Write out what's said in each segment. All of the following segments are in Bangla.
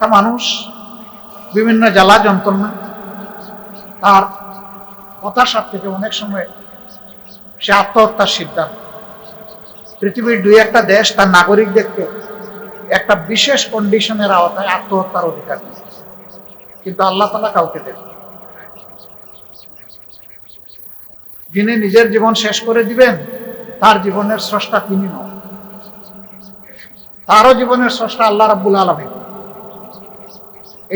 একটা মানুষ বিভিন্ন জ্বালা যন্ত্রণা তার হতাশার থেকে অনেক সময় সে আত্মহত্যার সিদ্ধান্ত। পৃথিবীর দুই একটা দেশ তার নাগরিকদেরকে একটা বিশেষ কন্ডিশনের আওতায় আত্মহত্যার অধিকার দিয়েছে, কিন্তু আল্লাহ তাআলা কাউকে দেন। যিনি নিজের জীবন শেষ করে দিবেন তার জীবনের স্রষ্টা তিনি নন, তারও জীবনের স্রষ্টা আল্লাহ রাব্বুল আলামিন।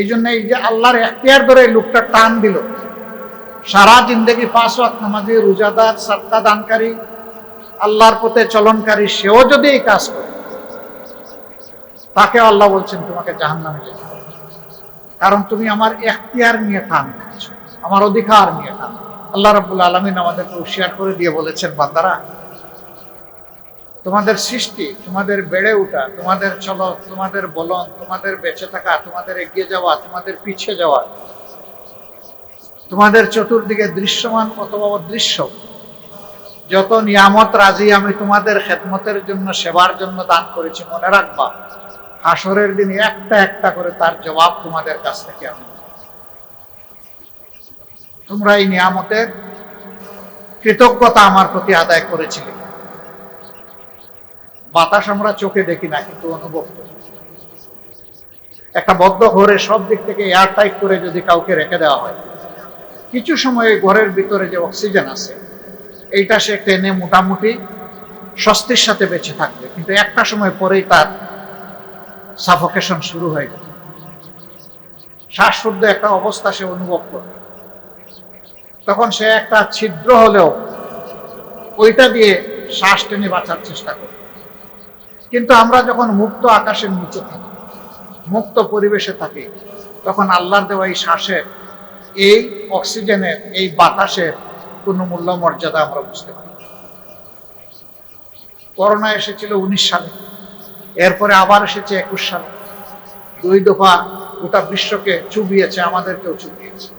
এই জন্য এই যে আল্লাহর এখতিয়ার ধরে এই লোকটা টান দিল, সারা জিন্দেগি 5 ওয়াক্ত নামাজি, রোজাদার, সাদকা দানকারী, আল্লাহর পথে চলনকারী, সেও যদি এই কাজ করে তাকে আল্লাহ বলছেন তোমাকে জাহান্নামে যেতে হবে, কারণ তুমি আমার এখতিয়ার নিয়ে টান দিচ্ছ, আমার অধিকার নিয়ে টান। আল্লাহ রাব্বুল আলামিন আমাদেরকে হুঁশিয়ার করে দিয়ে বলেছেন, বান্দারা তোমাদের সৃষ্টি, তোমাদের বেড়ে ওঠা, তোমাদের চলন, তোমাদের বলন, তোমাদের বেঁচে থাকা, তোমাদের এগিয়ে যাওয়া, তোমাদের পিছিয়ে যাওয়া, তোমাদের চতুর্দিকে দৃশ্যমান অথবা অদৃশ্য যত নিয়ামত রাজি আমি তোমাদের খেদমতের জন্য, সেবার জন্য দান করেছি, মনে রাখবা হাসরের দিন একটা একটা করে তার জবাব তোমাদের কাছ থেকে আমি। তোমরা এই নিয়ামতের কৃতজ্ঞতা আমার প্রতি আদায় করেছিলে। বাতাস আমরা চোখে দেখি না, কিন্তু অনুভব করি। একটা বদ্ধ ঘরে সব দিক থেকে এয়ার টাইট করে যদি কাউকে রেখে দেওয়া হয়, কিছু সময় ঘরের ভিতরে যে অক্সিজেন আছে এইটা সে টেনে মোটামুটি স্বস্তির সাথে বেঁচে থাকবে, কিন্তু একটা সময় পরেই তার সাফোকেশন শুরু হয়ে যাবে, শ্বাসরুদ্ধ একটা অবস্থা সে অনুভব করবে। তখন সে একটা ছিদ্র হলেও ওইটা দিয়ে শ্বাস টেনে বাঁচার চেষ্টা করবে। কিন্তু আমরা যখন মুক্ত আকাশের নিচে থাকি, মুক্ত পরিবেশে থাকি, তখন আল্লাহর দেওয়া এই শ্বাসের, এই অক্সিজেনের, এই বাতাসের কোনো মূল্য মর্যাদা আমরা বুঝতে পারি। করোনা এসেছিল 19 সালে, এরপরে আবার এসেছে 21 সালে। 2 দফা গোটা বিশ্বকে চুবিয়েছে, আমাদেরকেও চুবিয়েছে।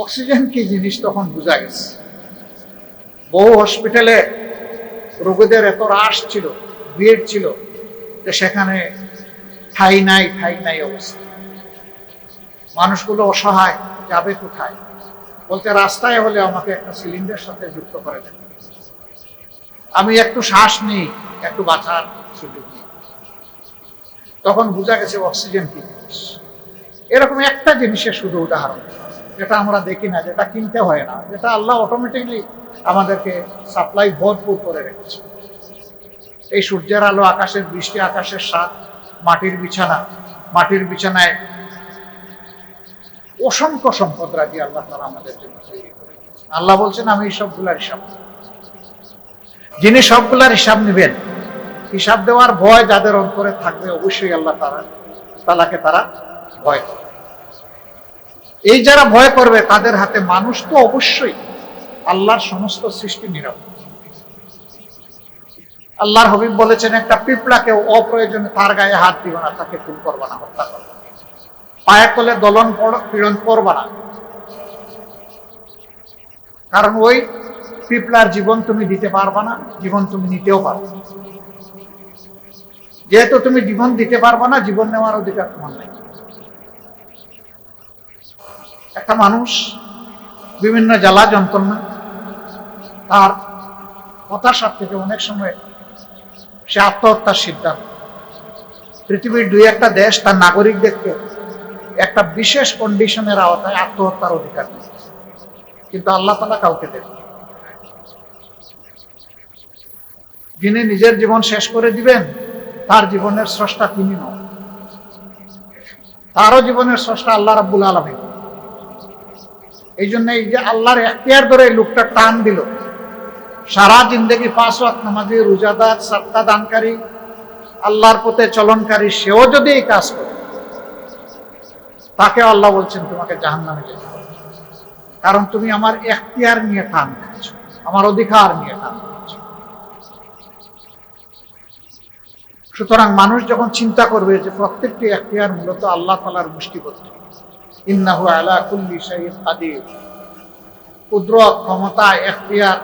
অক্সিজেন কি জিনিস তখন বোঝা গেছে। বহু হসপিটালে রোগীদের এত রাশ ছিল, ভিড় ছিল যে সেখানে ঠাই নাই অবস্থা। মানুষগুলো অসহায়, যাবে কোথায়? বলতে রাস্তায় হলে আমাকে একটা সিলিন্ডার সাথে যুক্ত করে দেন, আমি একটু শ্বাস নিই, একটু বাঁচার সুযোগ নিই। তখন বোঝা গেছে অক্সিজেন কি জিনিস। এরকম একটা জিনিসের শুধু উদাহরণ, যেটা আমরা দেখি না, যেটা কিনতে হয় না, যেটা আল্লাহ অটোমেটিকলি আমাদেরকে সাপ্লাই ভরপুর করে রেখেছে। এই সূর্যের আলো, আকাশের বৃষ্টি, আকাশের স্বাদ, মাটির বিছানা, মাটির বিছানায় অসংখ্য সম্পদ রাজি আল্লাহ তাআলা আমাদের জন্য তৈরি করে দিয়েছেন। আল্লাহ বলছেন আমি সবগুলার হিসাব, যিনি সবগুলার হিসাব নেবেন, হিসাব দেওয়ার ভয় যাদের অন্তরে থাকবে, অবশ্যই আল্লাহ তাআলাকে তারা ভয় করবে। এই যারা ভয় করবে তাদের হাতে মানুষ তো অবশ্যই, আল্লাহর সমস্ত সৃষ্টি নীরব। আল্লাহর হাবিব বলেছেন, একটা পিঁপড়াকে অপ্রয়োজনে তার গায়ে হাত দিও না, তাকে খুন করবা না, হত্যা করবা, পায়ের তলে দলন পীড়ন করবা না। কারণ ওই পিঁপড়ার জীবন তুমি দিতে পারবা না, জীবন তুমি নিতেও পারবে না। যেহেতু তুমি জীবন দিতে পারবা না, জীবন নেওয়ার অধিকার তোমার নাই। একটা মানুষ বিভিন্ন জ্বালা যন্ত্রণা তার হতাশার থেকে অনেক সময় সে আত্মহত্যার সিদ্ধান্ত। পৃথিবীর দুই একটা দেশ তার নাগরিকদেরকে একটা বিশেষ কন্ডিশনের আওতায় আত্মহত্যার অধিকার দিয়েছে, কিন্তু আল্লাহ তাআলা কাউকে দেন। যিনি নিজের জীবন শেষ করে দিবেন তার জীবনের স্রষ্টা তিনি নন, তারও জীবনের স্রষ্টা আল্লাহ রাব্বুল আলামিন। এই জন্য এই যে আল্লাহর এখতিয়ার ধরে এই লোকটা টান দিল, সারা জিন্দেগি 5 ওয়াক্ত নামাজি, রোজাদার, সাদকা দানকারী, আল্লাহর পথে চলনকারী, সেও যদি এই কাজ করে তাকে আল্লাহ বলছেন তোমাকে জাহান্নামে যেতে হবে, কারণ তুমি আমার এখতিয়ার নিয়ে টান দিচ্ছ, আমার অধিকার নিয়ে টান দিচ্ছ। সুতরাং মানুষ যখন চিন্তা করবে যে প্রত্যেকটি এখতিয়ার মূলত আল্লাহ তাআলার মুষ্টিবদ্ধ, ইন্নাহু আলা কুল্লি শাইইন কাদির, কুদরত, ক্ষমতা, এখতিয়ার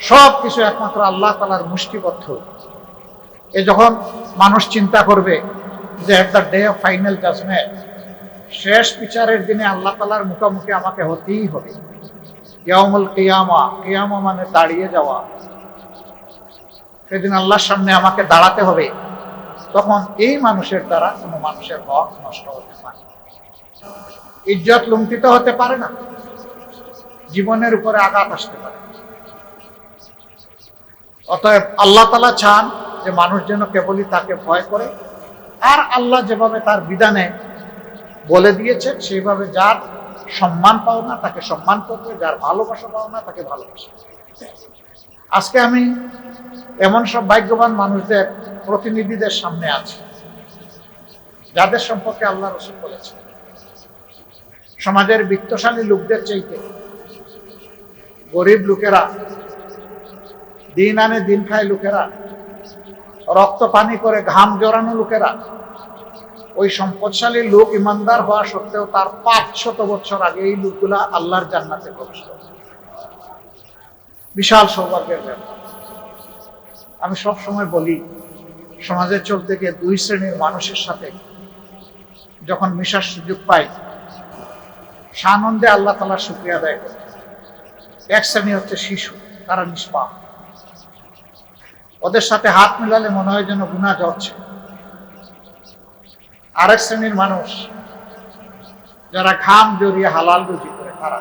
সবকিছু একমাত্র আল্লাহ তাআলার মুষ্টিবদ্ধ। এ যখন মানুষ চিন্তা করবে যে at the day of final judgement, শেষ বিচারের দিনে আল্লাহ তাআলার মুখোমুখি আমাকে হতেই হবে। ইয়াউমুল কিয়ামা, কিয়ামা মানে দাঁড়িয়ে যাওয়া, সেদিন আল্লাহর সামনে আমাকে দাঁড়াতে হবে। তখন এই মানুষের দ্বারা কোনো মানুষের হক নষ্ট হতে পারে, ইজ্জত লুণ্ঠিত হতে পারে না, জীবনের উপরে আঘাত আসতে পারে। অতএব আল্লাহ তাআলা চান যে মানুষ যেন কেবলই তাকে ভয় করে, আর আল্লাহ যেভাবে তার বিধানে বলে দিয়েছেন সেইভাবে যার সম্মান পাও না তাকে সম্মান করবে, যার ভালোবাসা পাও না তাকে ভালোবাসবে। আজকে আমি এমন সব ভাগ্যবান মানুষদের প্রতিনিধিদের সামনে আছি যাদের সম্পর্কে আল্লাহ রাসূল বলেছেন, সমাজের বিত্তশালী লোকদের চাইতে গরিব লোকেরা, দিন আনে দিন খায় লোকেরা, রক্ত পানি করে ঘাম জড়ানো লোকেরা, ওই সম্পদশালী লোক ইমানদার হওয়া সত্ত্বেও তার 500 বছর আগে এই লোকগুলা আল্লাহর জান্নাতে প্রবেশ করে। বিশাল সৌভাগ্যের ব্যাপার। আমি সব সময় বলি, সমাজে চলতে গিয়ে দুই শ্রেণীর মানুষের সাথে যখন মিশার সুযোগ পাই, সানন্দে আল্লাহ তাআলার শুকরিয়া আদায় করি। এক শ্রেণী হচ্ছে শিশু, তারা নিষ্পাপ, ওদের সাথে হাত মিলালে মনে হয় যেন গুনাহ ঝরছে। আরেক শ্রেণীর মানুষ যারা ঘাম জড়িয়ে হালাল রুজি করে, তারা